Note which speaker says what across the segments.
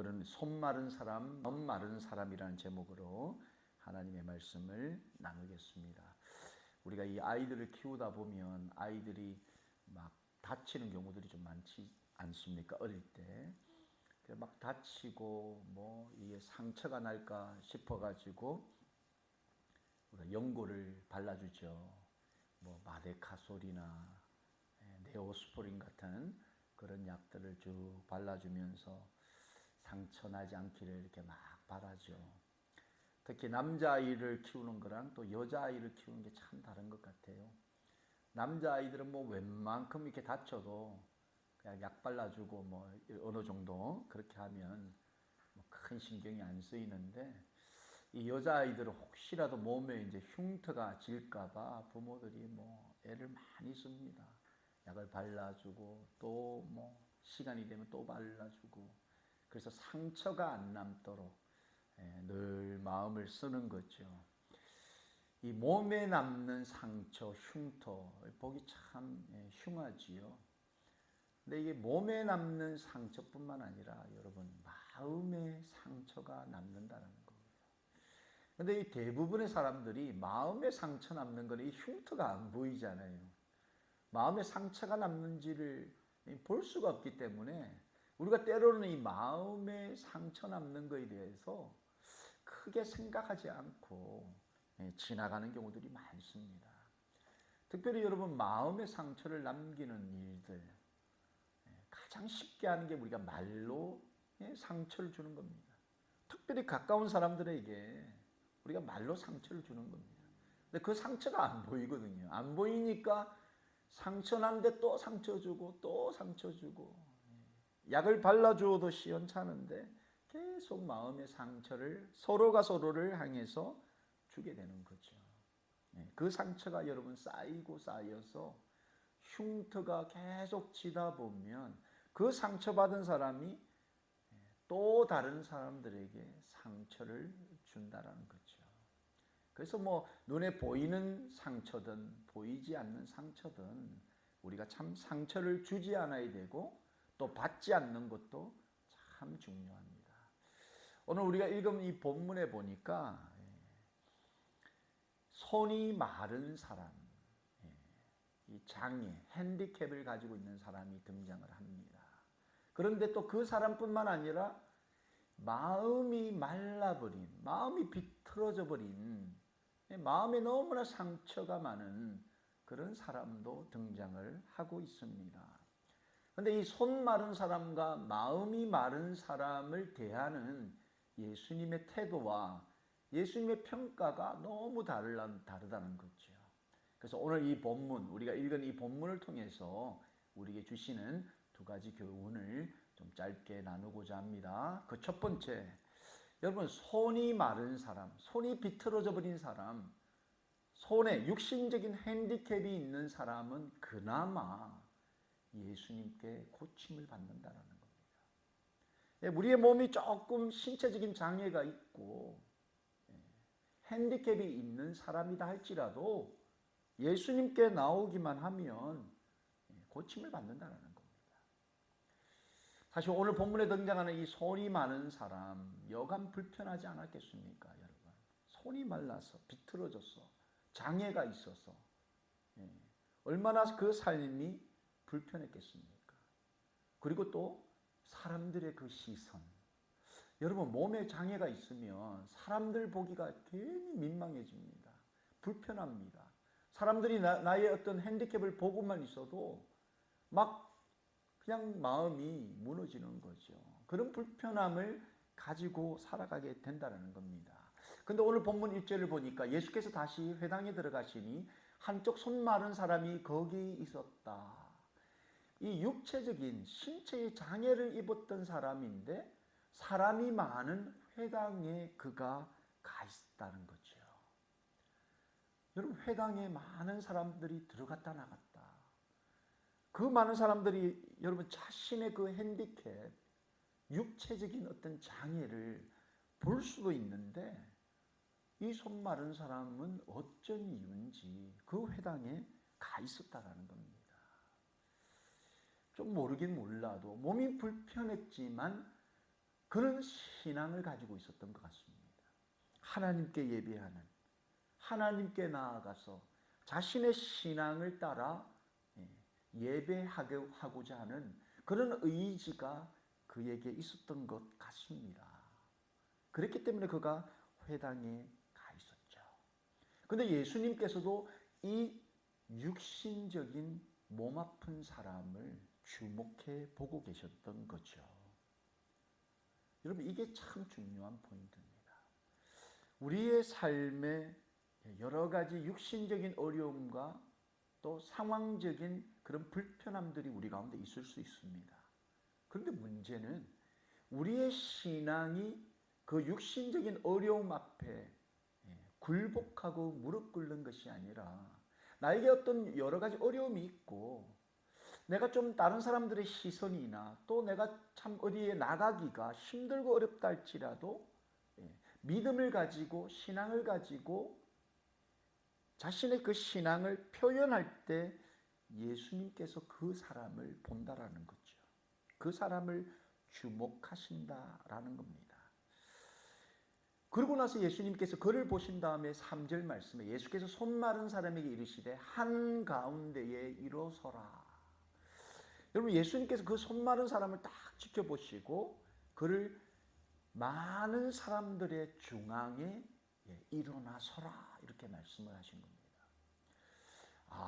Speaker 1: 오늘은 손 마른 사람, 마음 마른 사람이라는 제목으로 하나님의 말씀을 나누겠습니다. 우리가 이 아이들을 키우다 보면 아이들이 막 다치는 경우들이 좀 많지 않습니까? 어릴 때. 막 다치고 뭐 이게 상처가 날까 싶어가지고 우리가 연고를 발라주죠. 뭐 마데카솔이나 네오스포린 같은 그런 약들을 쭉 발라주면서 상처 나지 않기를 이렇게 막 바라죠. 특히 남자아이를 키우는 거랑 또 여자아이를 키우는 게 참 다른 것 같아요. 남자아이들은 뭐 웬만큼 이렇게 다쳐도 그냥 약 발라주고 뭐 어느 정도 그렇게 하면 뭐 큰 신경이 안 쓰이는데, 이 여자아이들은 혹시라도 몸에 이제 흉터가 질까봐 부모들이 뭐 애를 많이 씁니다. 약을 발라주고 또 뭐 시간이 되면 또 발라주고, 그래서 상처가 안 남도록 늘 마음을 쓰는 거죠. 이 몸에 남는 상처, 흉터 보기 참 흉하지요. 근데 이게 몸에 남는 상처뿐만 아니라 여러분 마음의 상처가 남는다는 거예요. 근데 이 대부분의 사람들이 마음의 상처 남는 거는 이 흉터가 안 보이잖아요. 마음의 상처가 남는지를 볼 수가 없기 때문에 우리가 때로는 이 마음의 상처 남는 거에 대해서 크게 생각하지 않고 지나가는 경우들이 많습니다. 특별히 여러분 마음의 상처를 남기는 일들, 가장 쉽게 하는 게 우리가 말로 상처를 주는 겁니다. 특별히 가까운 사람들에게 우리가 말로 상처를 주는 겁니다. 근데 그 상처가 안 보이거든요. 안 보이니까 상처 난데 또 상처 주고 또 상처 주고, 약을 발라주어도 시원찮은데 계속 마음의 상처를 서로가 서로를 향해서 주게 되는 거죠. 그 상처가 여러분 쌓이고 쌓여서 흉터가 계속 지다 보면 그 상처받은 사람이 또 다른 사람들에게 상처를 준다라는 거죠. 그래서 뭐 눈에 보이는 상처든 보이지 않는 상처든 우리가 참 상처를 주지 않아야 되고 또 받지 않는 것도 참 중요합니다. 오늘 우리가 읽은 이 본문에 보니까 손이 마른 사람, 이 장애, 핸디캡을 가지고 있는 사람이 등장을 합니다. 그런데 또 그 사람뿐만 아니라 마음이 말라버린, 마음이 비틀어져 버린, 마음에 너무나 상처가 많은 그런 사람도 등장을 하고 있습니다. 그런데 이 손 마른 사람과 마음이 마른 사람을 대하는 예수님의 태도와 예수님의 평가가 너무 다르다는 거죠. 그래서 오늘 이 본문, 우리가 읽은 이 본문을 통해서 우리에게 주시는 두 가지 교훈을 좀 짧게 나누고자 합니다. 그 첫 번째, 여러분 손이 마른 사람, 손이 비틀어져 버린 사람, 손에 육신적인 핸디캡이 있는 사람은 그나마 예수님께 고침을 받는다는 겁니다. 우리의 몸이 조금 신체적인 장애가 있고 핸디캡이 있는 사람이다 할지라도 예수님께 나오기만 하면 고침을 받는다는 겁니다. 사실 오늘 본문에 등장하는 이 손이 마른 사람, 여간 불편하지 않았겠습니까, 여러분? 손이 말라서 비틀어져서 장애가 있어서 얼마나 그 삶이 불편했겠습니까? 그리고 또 사람들의 그 시선, 여러분 몸에 장애가 있으면 사람들 보기가 괜히 민망해집니다. 불편합니다. 사람들이 나의 어떤 핸디캡을 보고만 있어도 막 그냥 마음이 무너지는 거죠. 그런 불편함을 가지고 살아가게 된다는 겁니다. 근데 오늘 본문 1절을 보니까 예수께서 다시 회당에 들어가시니 한쪽 손 마른 사람이 거기 있었다. 이 육체적인 신체의 장애를 입었던 사람인데 사람이 많은 회당에 그가 가 있다는 거죠. 여러분 회당에 많은 사람들이 들어갔다 나갔다. 그 많은 사람들이 여러분 자신의 그 핸디캡, 육체적인 어떤 장애를 볼 수도 있는데 이 손 마른 사람은 어쩐 이유인지 그 회당에 가 있었다라는 겁니다. 좀 모르긴 몰라도 몸이 불편했지만 그런 신앙을 가지고 있었던 것 같습니다. 하나님께 예배하는, 하나님께 나아가서 자신의 신앙을 따라 예배하고자 하는 그런 의지가 그에게 있었던 것 같습니다. 그렇기 때문에 그가 회당에 가 있었죠. 그런데 예수님께서도 이 육신적인 몸 아픈 사람을 주목해 보고 계셨던 거죠. 여러분, 이게 참 중요한 포인트입니다. 우리의 삶에 여러 가지 육신적인 어려움과 또 상황적인 그런 불편함들이 우리 가운데 있을 수 있습니다. 그런데 문제는 우리의 신앙이 그 육신적인 어려움 앞에 굴복하고 무릎 꿇는 것이 아니라, 나에게 어떤 여러 가지 어려움이 있고 내가 좀 다른 사람들의 시선이나 또 내가 참 어디에 나가기가 힘들고 어렵다 할지라도 믿음을 가지고 신앙을 가지고 자신의 그 신앙을 표현할 때 예수님께서 그 사람을 본다라는 거죠. 그 사람을 주목하신다라는 겁니다. 그러고 나서 예수님께서 그를 보신 다음에 3절 말씀에 예수께서 손 마른 사람에게 이르시되 한가운데에 일어서라. 여러분, 예수님께서 그 손 마른 사람을 딱 지켜보시고 그를 많은 사람들의 중앙에 일어나서라 이렇게 말씀을 하신 겁니다.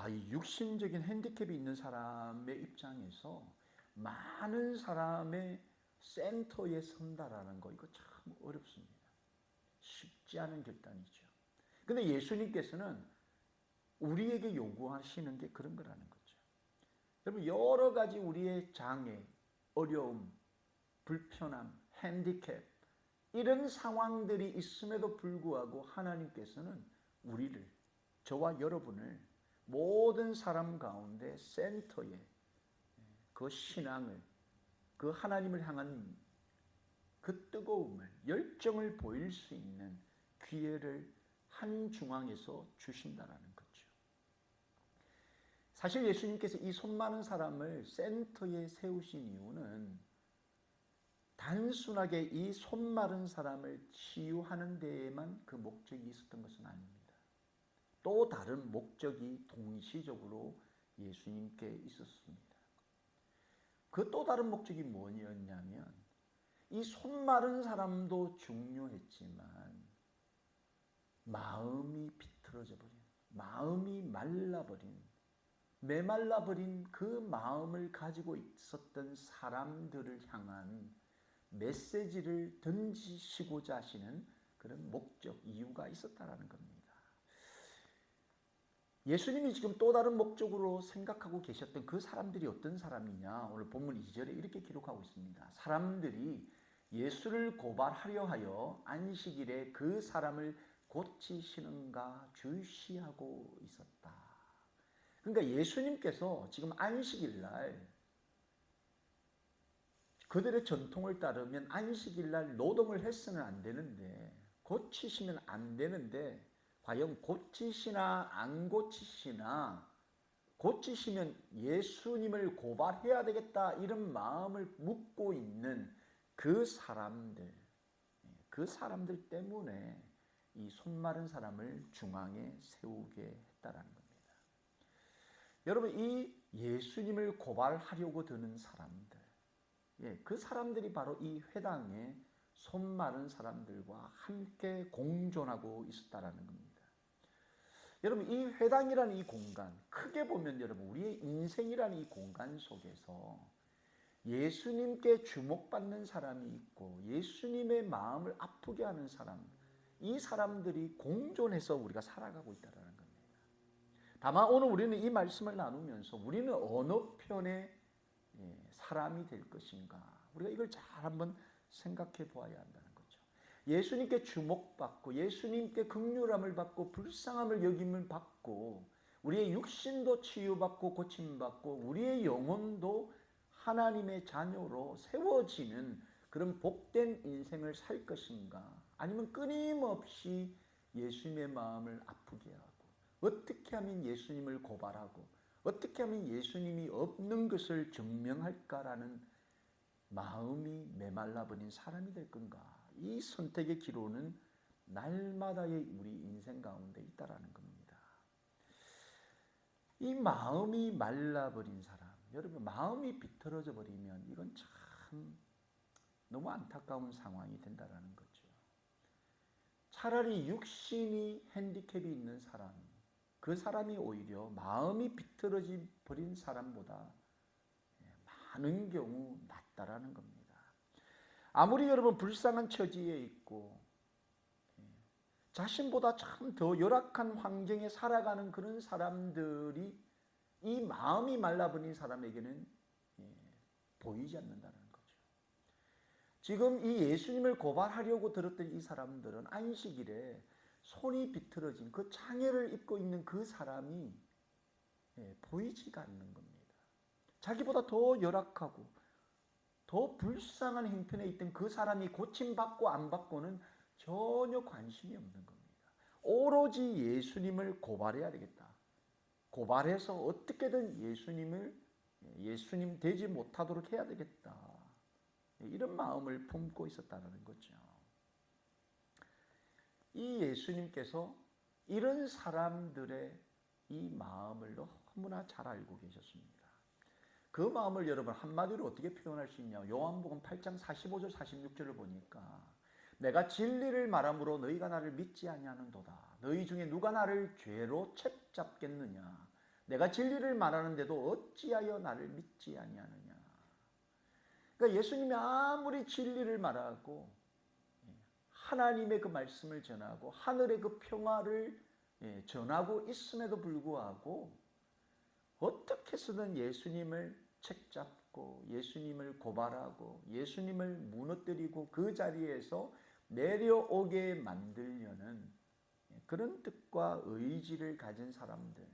Speaker 1: 이 육신적인 핸디캡이 있는 사람의 입장에서 많은 사람의 센터에 선다라는 거, 이거 참 어렵습니다. 쉽지 않은 결단이죠. 근데 예수님께서는 우리에게 요구하시는 게 그런 거라는 거죠. 여러분, 여러 가지 우리의 장애, 어려움, 불편함, 핸디캡, 이런 상황들이 있음에도 불구하고 하나님께서는 우리를, 저와 여러분을 모든 사람 가운데 센터에 그 신앙을, 그 하나님을 향한 그 뜨거움을, 열정을 보일 수 있는 기회를 한 중앙에서 주신다라는 거죠. 사실 예수님께서 이 손 많은 사람을 센터에 세우신 이유는 단순하게 이 손 마른 사람을 치유하는 데에만 그 목적이 있었던 것은 아닙니다. 또 다른 목적이 동시적으로 예수님께 있었습니다. 그 또 다른 목적이 뭐였냐면, 이 손 마른 사람도 중요했지만 마음이 비틀어져 버린, 마음이 말라버린, 메말라버린 그 마음을 가지고 있었던 사람들을 향한 메시지를 던지시고자 하시는 그런 목적, 이유가 있었다라는 겁니다. 예수님이 지금 또 다른 목적으로 생각하고 계셨던 그 사람들이 어떤 사람이냐, 오늘 본문 2절에 이렇게 기록하고 있습니다. 사람들이 예수를 고발하려 하여 안식일에 그 사람을 고치시는가 주시하고 있었다. 그러니까 예수님께서 지금 안식일날, 그들의 전통을 따르면 안식일날 노동을 해서는 안 되는데, 고치시면 안 되는데, 과연 고치시나 안 고치시나, 고치시면 예수님을 고발해야 되겠다 이런 마음을 묻고 있는 그 사람들 때문에 이 손 마른 사람을 중앙에 세우게 했다라는 겁니다. 여러분, 이 예수님을 고발하려고 드는 사람들, 그 사람들이 바로 이 회당에 손 마른 사람들과 함께 공존하고 있었다라는 겁니다. 여러분, 이 회당이라는 이 공간, 크게 보면 여러분, 우리의 인생이라는 이 공간 속에서 예수님께 주목받는 사람이 있고 예수님의 마음을 아프게 하는 사람, 이 사람들이 공존해서 우리가 살아가고 있다는 겁니다. 다만 오늘 우리는 이 말씀을 나누면서 우리는 어느 편의 사람이 될 것인가, 우리가 이걸 잘 한번 생각해 보아야 한다는 거죠. 예수님께 주목받고 예수님께 긍휼함을 받고 불쌍함을 여김을 받고 우리의 육신도 치유받고 고침받고 우리의 영혼도 하나님의 자녀로 세워지는 그런 복된 인생을 살 것인가, 아니면 끊임없이 예수님의 마음을 아프게 하고 어떻게 하면 예수님을 고발하고 어떻게 하면 예수님이 없는 것을 증명할까라는 마음이 메말라버린 사람이 될 건가? 이 선택의 기로는 날마다의 우리 인생 가운데 있다라는 겁니다. 이 마음이 말라버린 사람, 여러분 마음이 비틀어져 버리면 이건 참 너무 안타까운 상황이 된다라는 거죠. 차라리 육신이 핸디캡이 있는 사람, 그 사람이 오히려 마음이 비틀어져 버린 사람보다 많은 경우 낫다라는 겁니다. 아무리 여러분 불쌍한 처지에 있고 자신보다 참 더 열악한 환경에 살아가는 그런 사람들이 이 마음이 말라버린 사람에게는 보이지 않는다는 거죠. 지금 이 예수님을 고발하려고 들었던 이 사람들은 안식일에 손이 비틀어진 그 장애를 입고 있는 그 사람이 보이지가 않는 겁니다. 자기보다 더 열악하고 더 불쌍한 형편에 있던 그 사람이 고침받고 안 받고는 전혀 관심이 없는 겁니다. 오로지 예수님을 고발해야 되겠다. 고발해서 어떻게든 예수님 되지 못하도록 해야 되겠다. 이런 마음을 품고 있었다는 거죠. 이 예수님께서 이런 사람들의 이 마음을 너무나 잘 알고 계셨습니다. 그 마음을 여러분 한마디로 어떻게 표현할 수 있냐? 요한복음 8장 45절 46절을 보니까 내가 진리를 말함으로 너희가 나를 믿지 아니하는도다. 너희 중에 누가 나를 죄로 책잡겠느냐? 내가 진리를 말하는데도 어찌하여 나를 믿지 아니하느냐? 그러니까 예수님이 아무리 진리를 말하고 하나님의 그 말씀을 전하고 하늘의 그 평화를 전하고 있음에도 불구하고 어떻게 해서든 예수님을 책잡고 예수님을 고발하고 예수님을 무너뜨리고 그 자리에서 내려오게 만들려는 그런 뜻과 의지를 가진 사람들,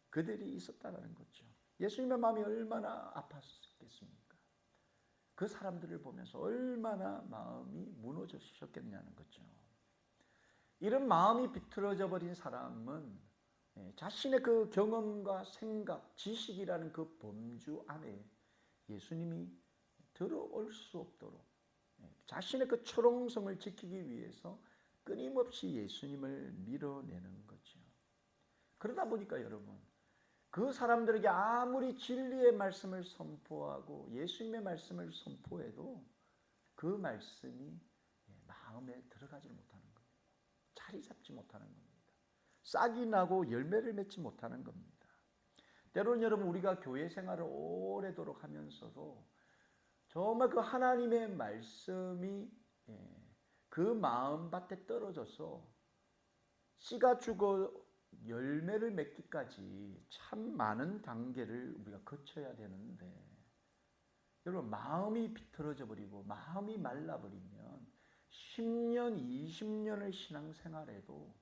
Speaker 1: 그들이 있었다는 거죠. 예수님의 마음이 얼마나 아팠겠습니까? 그 사람들을 보면서 얼마나 마음이 무너지셨겠냐는 거죠. 이런 마음이 비틀어져 버린 사람은 자신의 그 경험과 생각, 지식이라는 그 범주 안에 예수님이 들어올 수 없도록 자신의 그 초롱성을 지키기 위해서 끊임없이 예수님을 밀어내는 거죠. 그러다 보니까 여러분, 그 사람들에게 아무리 진리의 말씀을 선포하고 예수님의 말씀을 선포해도 그 말씀이 마음에 들어가지 못하는 겁니다. 자리 잡지 못하는 겁니다. 싹이 나고 열매를 맺지 못하는 겁니다. 때로는 여러분 우리가 교회 생활을 오래도록 하면서도 정말 그 하나님의 말씀이 그 마음밭에 떨어져서 씨가 죽어 열매를 맺기까지 참 많은 단계를 우리가 거쳐야 되는데 여러분 마음이 비틀어져 버리고 마음이 말라버리면 10년, 20년을 신앙생활해도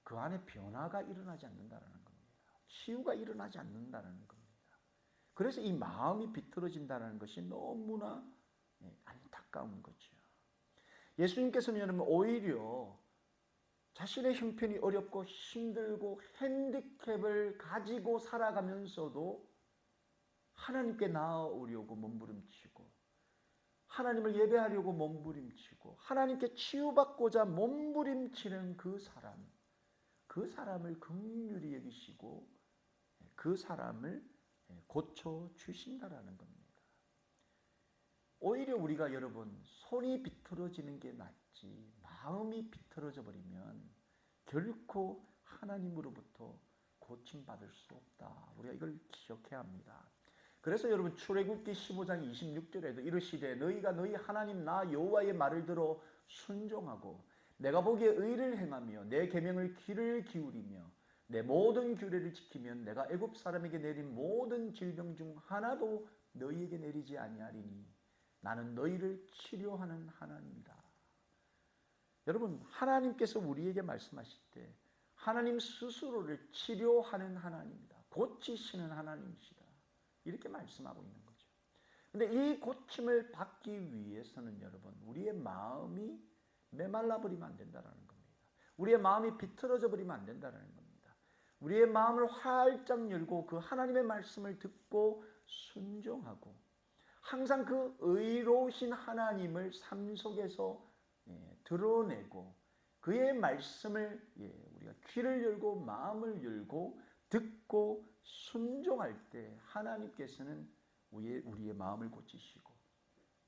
Speaker 1: 그 안에 변화가 일어나지 않는다는 겁니다. 치유가 일어나지 않는다는 겁니다. 그래서 이 마음이 비틀어진다는 것이 너무나 안타까운 거죠. 예수님께서는 여러분 오히려 자신의 형편이 어렵고 힘들고 핸디캡을 가지고 살아가면서도 하나님께 나아오려고 몸부림치고 하나님을 예배하려고 몸부림치고 하나님께 치유받고자 몸부림치는 그 사람을 긍휼히 여기시고 그 사람을 고쳐주신다라는 겁니다. 오히려 우리가 여러분 손이 비틀어지는 게 낫지 마음이 비틀어져 버리면 결코 하나님으로부터 고침받을 수 없다. 우리가 이걸 기억해야 합니다. 그래서 여러분 출애굽기 15장 26절에도 이르시되 너희가 너희 하나님 나 여호와의 말을 들어 순종하고 내가 보기에 의를 행하며 내 계명을 귀를 기울이며 내 모든 규례를 지키면 내가 애굽 사람에게 내린 모든 질병 중 하나도 너희에게 내리지 아니하리니 나는 너희를 치료하는 하나님이다. 여러분 하나님께서 우리에게 말씀하실 때 하나님 스스로를 치료하는 하나님이다. 고치시는 하나님이시다. 이렇게 말씀하고 있는 거죠. 근데 이 고침을 받기 위해서는 여러분 우리의 마음이 메말라 버리면 안 된다는 겁니다. 우리의 마음이 비틀어져 버리면 안 된다는 겁니다. 우리의 마음을 활짝 열고 그 하나님의 말씀을 듣고 순종하고 항상 그 의로우신 하나님을 삶 속에서 드러내고 그의 말씀을 우리가 귀를 열고 마음을 열고 듣고 순종할 때 하나님께서는 우리의 마음을 고치시고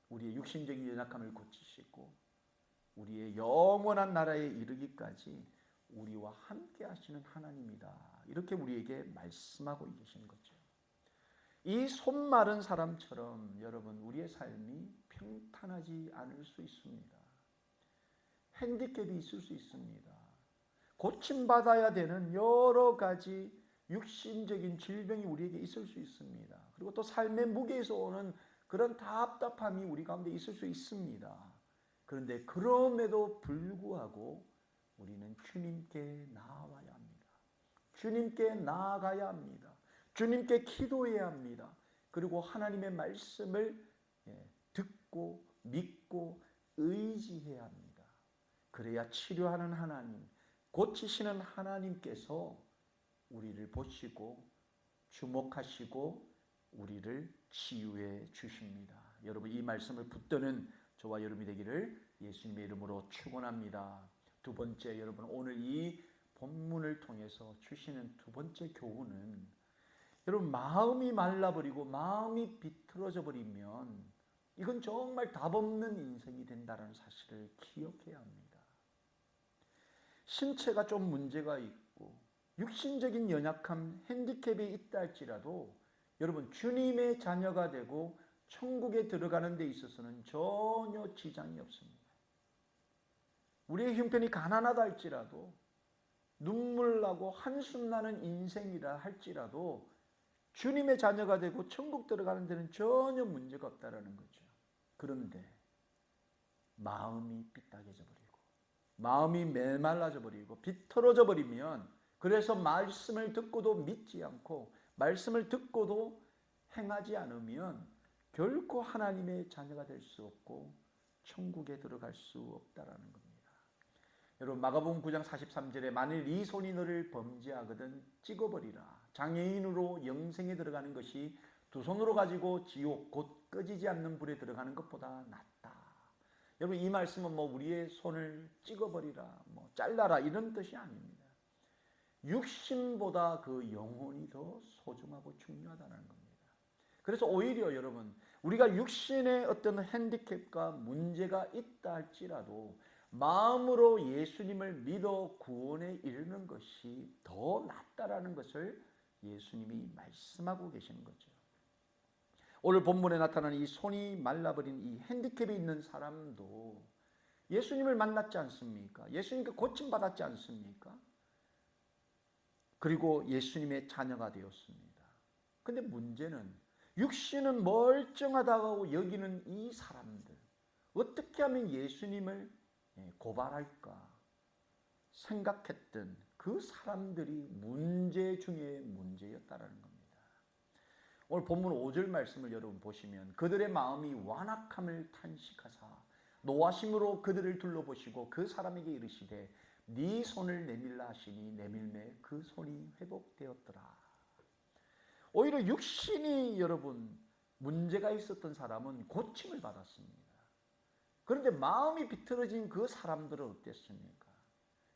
Speaker 1: 우리의 육신적인 연약함을 고치시고 우리의 영원한 나라에 이르기까지 우리와 함께 하시는 하나님이다. 이렇게 우리에게 말씀하고 계신 거죠. 이 손 마른 사람처럼 여러분 우리의 삶이 평탄하지 않을 수 있습니다. 핸디캡이 있을 수 있습니다. 고침받아야 되는 여러 가지 육신적인 질병이 우리에게 있을 수 있습니다. 그리고 또 삶의 무게에서 오는 그런 답답함이 우리 가운데 있을 수 있습니다. 그런데 그럼에도 불구하고 우리는 주님께 나아와야 합니다. 주님께 나아가야 합니다. 주님께 기도해야 합니다. 그리고 하나님의 말씀을 듣고 믿고 의지해야 합니다. 그래야 치료하는 하나님, 고치시는 하나님께서 우리를 보시고 주목하시고 우리를 치유해 주십니다. 여러분 이 말씀을 붙드는 저와 여러분이 되기를 예수님의 이름으로 축원합니다. 두 번째, 여러분 오늘 이 본문을 통해서 주시는 두 번째 교훈은 여러분 마음이 말라버리고 마음이 비틀어져 버리면 이건 정말 답없는 인생이 된다는 사실을 기억해야 합니다. 신체가 좀 문제가 있고 육신적인 연약함, 핸디캡이 있다 할지라도 여러분 주님의 자녀가 되고 천국에 들어가는 데 있어서는 전혀 지장이 없습니다. 우리의 형편이 가난하다 할지라도 눈물 나고 한숨 나는 인생이라 할지라도 주님의 자녀가 되고 천국 들어가는 데는 전혀 문제가 없다라는 거죠. 그런데 마음이 삐딱해져 버리고 마음이 메말라져 버리고 비틀어져 버리면 그래서 말씀을 듣고도 믿지 않고 말씀을 듣고도 행하지 않으면 결코 하나님의 자녀가 될 수 없고 천국에 들어갈 수 없다라는 겁니다. 여러분 마가복음 9장 43절에 만일 네 손이 너를 범죄하거든 찍어버리라. 장애인으로 영생에 들어가는 것이 두 손으로 가지고 지옥 곧 꺼지지 않는 불에 들어가는 것보다 낫다. 여러분 이 말씀은 우리의 손을 찍어버리라, 잘라라 이런 뜻이 아닙니다. 육신보다 그 영혼이 더 소중하고 중요하다는 겁니다. 그래서 오히려 여러분 우리가 육신의 어떤 핸디캡과 문제가 있다 할지라도 마음으로 예수님을 믿어 구원에 이르는 것이 더 낫다라는 것을 예수님이 말씀하고 계시는 거죠. 오늘 본문에 나타나는 이 손이 말라버린 이 핸디캡이 있는 사람도 예수님을 만났지 않습니까? 예수님께 고침받았지 않습니까? 그리고 예수님의 자녀가 되었습니다. 근데 문제는 육신은 멀쩡하다고 여기는 이 사람들 어떻게 하면 예수님을 고발할까 생각했던 그 사람들이 문제 중에 문제였다라는 겁니다. 오늘 본문 5절 말씀을 여러분 보시면 그들의 마음이 완악함을 탄식하사 노하심으로 그들을 둘러보시고 그 사람에게 이르시되 네 손을 내밀라 하시니 내밀매 그 손이 회복되었더라. 오히려 육신이 여러분 문제가 있었던 사람은 고침을 받았습니다. 그런데 마음이 비틀어진 그 사람들은 어땠습니까?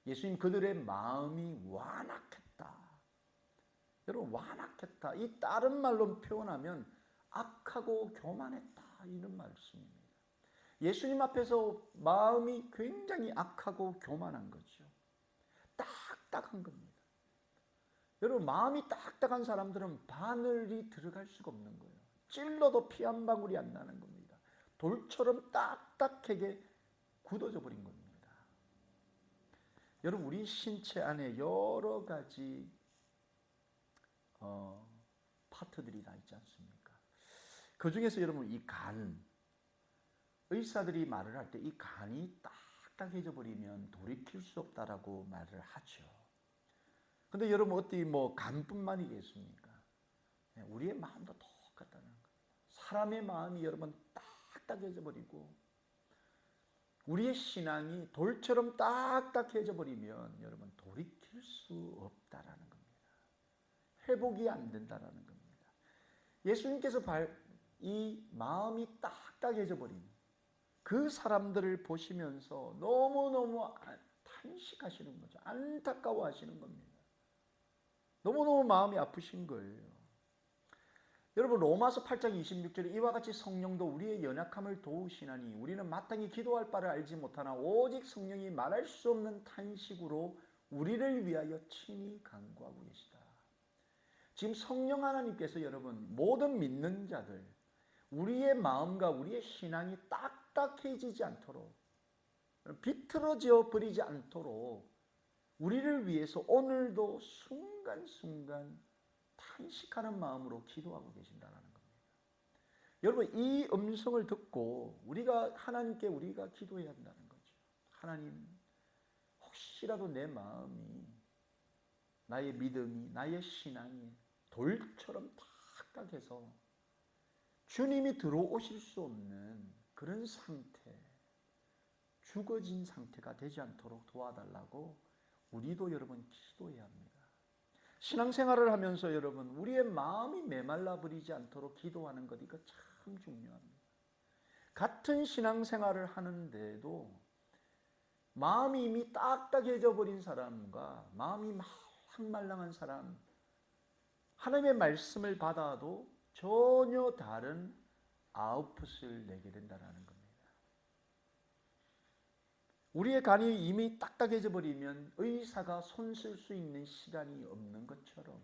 Speaker 1: 예수님 그들의 마음이 완악했다. 여러분 완악했다. 이 다른 말로 표현하면 악하고 교만했다 이런 말씀입니다. 예수님 앞에서 마음이 굉장히 악하고 교만한 거죠. 딱딱한 겁니다. 여러분 마음이 딱딱한 사람들은 바늘이 들어갈 수가 없는 거예요. 찔러도 피 한 방울이 안 나는 겁니다. 돌처럼 딱딱하게 굳어져 버린 겁니다. 여러분 우리 신체 안에 여러 가지 파트들이 다 있지 않습니까? 그 중에서 여러분 이 간, 의사들이 말을 할 때 이 간이 딱딱해져 버리면 돌이킬 수 없다라고 말을 하죠. 근데 여러분 어떻게 간뿐만이겠습니까? 우리의 마음도 똑같다는 거예요. 사람의 마음이 여러분 딱딱해져 버리고 우리의 신앙이 돌처럼 딱딱해져 버리면 여러분 돌이킬 수 없다라는 겁니다. 회복이 안 된다라는 겁니다. 예수님께서 이 마음이 딱딱해져 버린 그 사람들을 보시면서 너무너무 탄식하시는 거죠. 안타까워하시는 겁니다. 너무너무 마음이 아프신 거예요. 여러분, 로마서 8장 26절에 이와 같이 성령도 우리의 연약함을 도우시나니 우리는 마땅히 기도할 바를 알지 못하나 오직 성령이 말할 수 없는 탄식으로 우리를 위하여 친히 간구하고 계시다. 지금 성령 하나님께서 여러분, 모든 믿는 자들, 우리의 마음과 우리의 신앙이 딱딱해지지 않도록, 비틀어져 버리지 않도록 우리를 위해서 오늘도 순간순간 탄식하는 마음으로 기도하고 계신다는 겁니다. 여러분, 이 음성을 듣고 하나님께 우리가 기도해야 한다는 거죠. 하나님, 혹시라도 내 마음이, 나의 믿음이, 나의 신앙이 돌처럼 딱딱해서 주님이 들어오실 수 없는 그런 상태, 죽어진 상태가 되지 않도록 도와달라고 우리도 여러분 기도해야 합니다. 신앙생활을 하면서 여러분, 우리의 마음이 메말라 버리지 않도록 기도하는 것, 이거 참 중요합니다. 같은 신앙생활을 하는데도 마음이 이미 딱딱해져 버린 사람과 마음이 말랑말랑한 사람, 하나님의 말씀을 받아도 전혀 다른 아웃풋을 내게 된다는 겁니다. 우리의 간이 이미 딱딱해져 버리면 의사가 손 쓸 수 있는 시간이 없는 것처럼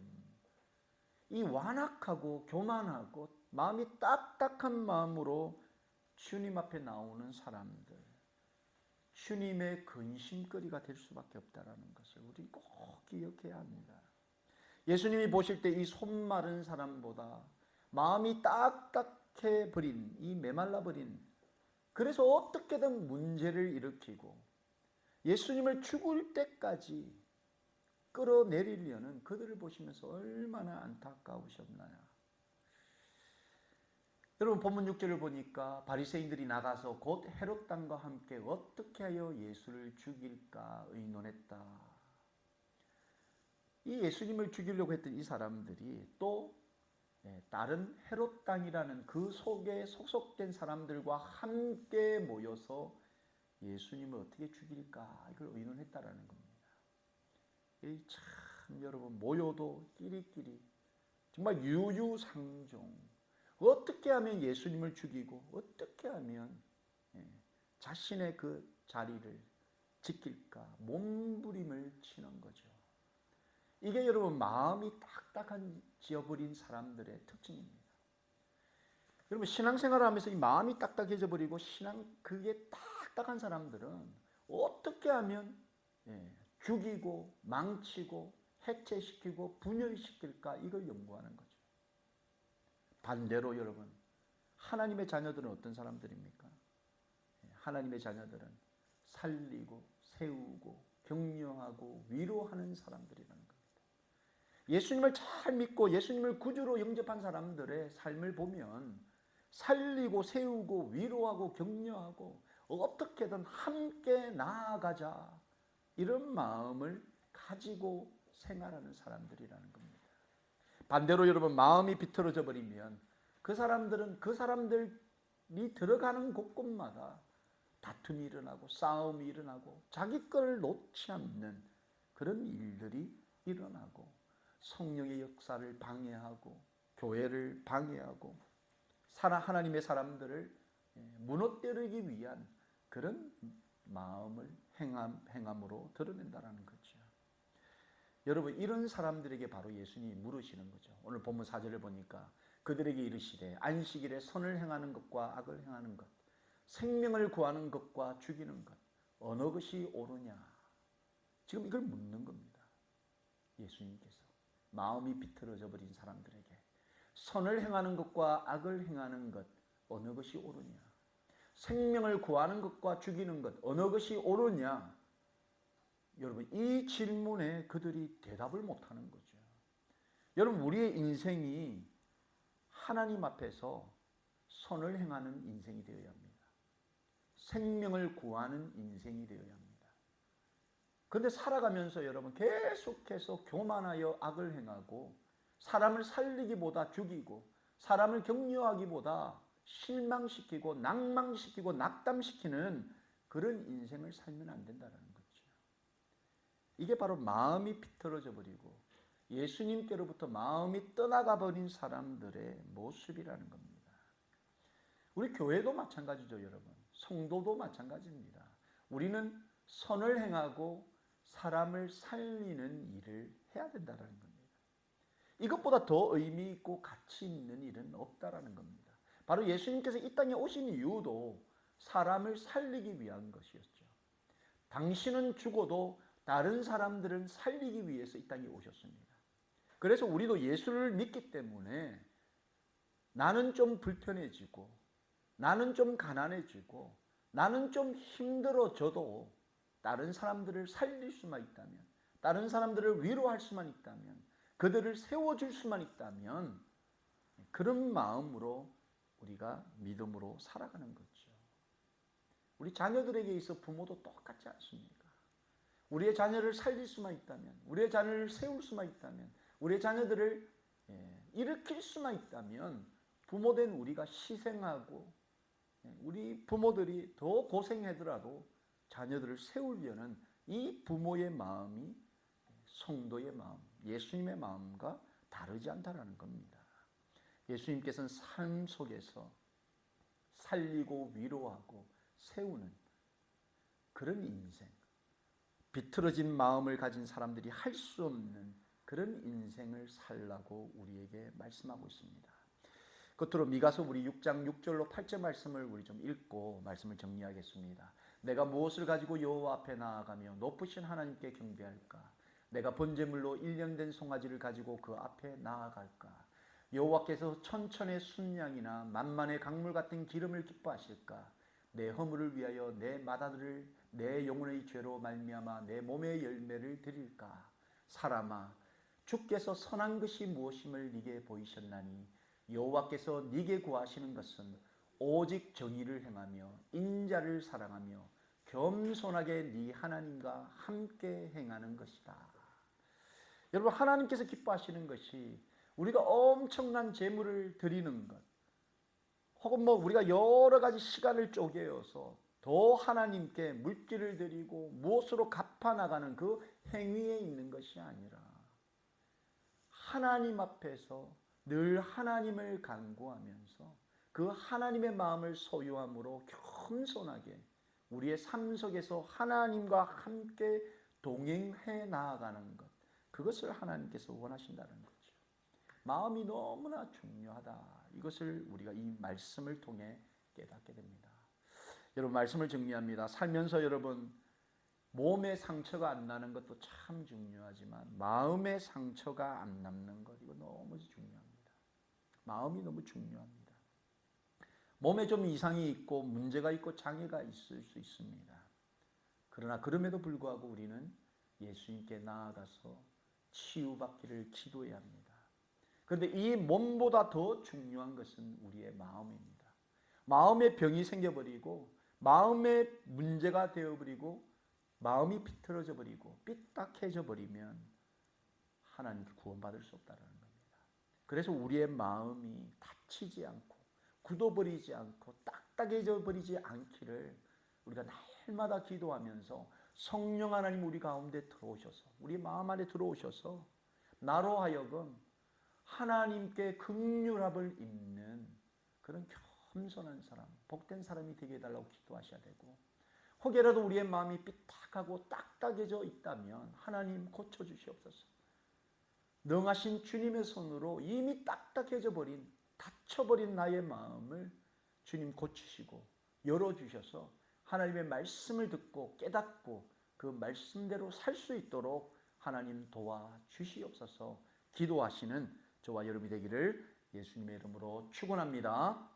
Speaker 1: 이 완악하고 교만하고 마음이 딱딱한 마음으로 주님 앞에 나오는 사람들, 주님의 근심거리가 될 수밖에 없다는 것을 우리 꼭 기억해야 합니다. 예수님이 보실 때 이 손 마른 사람보다 마음이 딱딱해 버린, 이 메말라 버린, 그래서 어떻게든 문제를 일으키고 예수님을 죽을 때까지 끌어내리려는 그들을 보시면서 얼마나 안타까우셨나요? 여러분, 본문 6절을 보니까 바리새인들이 나가서 곧 헤롯 당과 함께 어떻게 하여 예수를 죽일까 의논했다. 이 예수님을 죽이려고 했던 이 사람들이 또 다른 헤롯 당이라는 그 속에 소속된 사람들과 함께 모여서 예수님을 어떻게 죽일까 이걸 의논했다라는 겁니다. 참 여러분, 모여도 끼리끼리 정말 유유상종, 어떻게 하면 예수님을 죽이고 어떻게 하면 자신의 그 자리를 지킬까 몸부림을 치는 거죠. 이게 여러분, 마음이 딱딱한 지어버린 사람들의 특징입니다. 여러분, 신앙생활을 하면서 이 마음이 딱딱해져 버리고 그게 딱딱한 사람들은 어떻게 하면 죽이고 망치고 해체시키고 분열시킬까 이걸 연구하는 거죠. 반대로 여러분, 하나님의 자녀들은 어떤 사람들입니까? 하나님의 자녀들은 살리고 세우고 격려하고 위로하는 사람들이라는 겁니다. 예수님을 잘 믿고 예수님을 구주로 영접한 사람들의 삶을 보면 살리고 세우고 위로하고 격려하고 어떻게든 함께 나아가자, 이런 마음을 가지고 생활하는 사람들이라는 겁니다. 반대로 여러분, 마음이 비틀어져 버리면 그 사람들이 들어가는 곳곳마다 다툼이 일어나고 싸움이 일어나고 자기 것을 놓지 않는 그런 일들이 일어나고 성령의 역사를 방해하고 교회를 방해하고 하나님의 사람들을 무너뜨리기 위한 그런 마음을 행함으로 드러낸다는 거죠. 여러분, 이런 사람들에게 바로 예수님이 물으시는 거죠. 오늘 본문 4절을 보니까 그들에게 이르시되 안식일에 선을 행하는 것과 악을 행하는 것, 생명을 구하는 것과 죽이는 것, 어느 것이 옳으냐. 지금 이걸 묻는 겁니다. 예수님께서 마음이 비틀어져 버린 사람들에게 선을 행하는 것과 악을 행하는 것, 어느 것이 옳으냐. 생명을 구하는 것과 죽이는 것, 어느 것이 옳으냐. 여러분, 이 질문에 그들이 대답을 못하는 거죠. 여러분, 우리의 인생이 하나님 앞에서 선을 행하는 인생이 되어야 합니다. 생명을 구하는 인생이 되어야 합니다. 그런데 살아가면서 여러분, 계속해서 교만하여 악을 행하고 사람을 살리기보다 죽이고 사람을 격려하기보다 실망시키고 낭망시키고 낙담시키는 그런 인생을 살면 안 된다는 거죠. 이게 바로 마음이 비틀어져 버리고 예수님께로부터 마음이 떠나가 버린 사람들의 모습이라는 겁니다. 우리 교회도 마찬가지죠, 여러분. 성도도 마찬가지입니다. 우리는 선을 행하고 사람을 살리는 일을 해야 된다는 겁니다. 이것보다 더 의미 있고 가치 있는 일은 없다라는 겁니다. 바로 예수님께서 이 땅에 오신 이유도 사람을 살리기 위한 것이었죠. 당신은 죽어도 다른 사람들은 살리기 위해서 이 땅에 오셨습니다. 그래서 우리도 예수를 믿기 때문에 나는 좀 불편해지고 나는 좀 가난해지고 나는 좀 힘들어져도 다른 사람들을 살릴 수만 있다면, 다른 사람들을 위로할 수만 있다면, 그들을 세워줄 수만 있다면 그런 마음으로 우리가 믿음으로 살아가는 거죠. 우리 자녀들에게 있어 부모도 똑같지 않습니까? 우리의 자녀를 살릴 수만 있다면, 우리의 자녀를 세울 수만 있다면, 우리의 자녀들을 일으킬 수만 있다면 부모된 우리가 희생하고 우리 부모들이 더 고생하더라도 자녀들을 세우려는 이 부모의 마음이 성도의 마음, 예수님의 마음과 다르지 않다라는 겁니다. 예수님께서는 삶 속에서 살리고 위로하고 세우는 그런 인생, 비틀어진 마음을 가진 사람들이 할 수 없는 그런 인생을 살라고 우리에게 말씀하고 있습니다. 끝으로 미가서 우리 6장 6절로 8절 말씀을 우리 좀 읽고 말씀을 정리하겠습니다. 내가 무엇을 가지고 여호와 앞에 나아가며 높으신 하나님께 경배할까? 내가 번제물로 1년 된 송아지를 가지고 그 앞에 나아갈까? 여호와께서 천천의 순양이나 만만의 강물 같은 기름을 기뻐하실까? 내 허물을 위하여 내 마다들을 내 영혼의 죄로 말미암아 내 몸의 열매를 드릴까? 사람아, 주께서 선한 것이 무엇임을 네게 보이셨나니 여호와께서 네게 구하시는 것은 오직 정의를 행하며 인자를 사랑하며 겸손하게 네 하나님과 함께 행하는 것이다. 여러분, 하나님께서 기뻐하시는 것이 우리가 엄청난 재물을 드리는 것, 혹은 우리가 여러 가지 시간을 쪼개어서 더 하나님께 물질을 드리고 무엇으로 갚아나가는 그 행위에 있는 것이 아니라 하나님 앞에서 늘 하나님을 간구하면서 그 하나님의 마음을 소유함으로 겸손하게 우리의 삶 속에서 하나님과 함께 동행해 나아가는 것, 그것을 하나님께서 원하신다는 거죠. 마음이 너무나 중요하다. 이것을 우리가 이 말씀을 통해 깨닫게 됩니다. 여러분, 말씀을 정리합니다. 살면서 여러분, 몸에 상처가 안 나는 것도 참 중요하지만 마음의 상처가 안 남는 것, 이거 너무 중요합니다. 마음이 너무 중요합니다. 몸에 좀 이상이 있고 문제가 있고 장애가 있을 수 있습니다. 그러나 그럼에도 불구하고 우리는 예수님께 나아가서 치유받기를 기도해야 합니다. 그런데 이 몸보다 더 중요한 것은 우리의 마음입니다. 마음에 병이 생겨버리고 마음에 문제가 되어버리고 마음이 비틀어져 버리고 삐딱해져 버리면 하나님께 구원받을 수 없다는 겁니다. 그래서 우리의 마음이 다치지 않고 굳어버리지 않고 딱딱해져 버리지 않기를 우리가 날마다 기도하면서 성령 하나님 우리 가운데 들어오셔서 우리 마음 안에 들어오셔서 나로 하여금 하나님께 긍휼함을 입는 그런 겸손한 사람, 복된 사람이 되게 해달라고 기도하셔야 되고, 혹여라도 우리의 마음이 삐딱하고 딱딱해져 있다면 하나님 고쳐주시옵소서. 능하신 주님의 손으로 이미 딱딱해져 버린, 닫혀버린 나의 마음을 주님 고치시고 열어주셔서 하나님의 말씀을 듣고 깨닫고 그 말씀대로 살 수 있도록 하나님 도와주시옵소서. 기도하시는 저와 여러분이 되기를 예수님의 이름으로 축원합니다.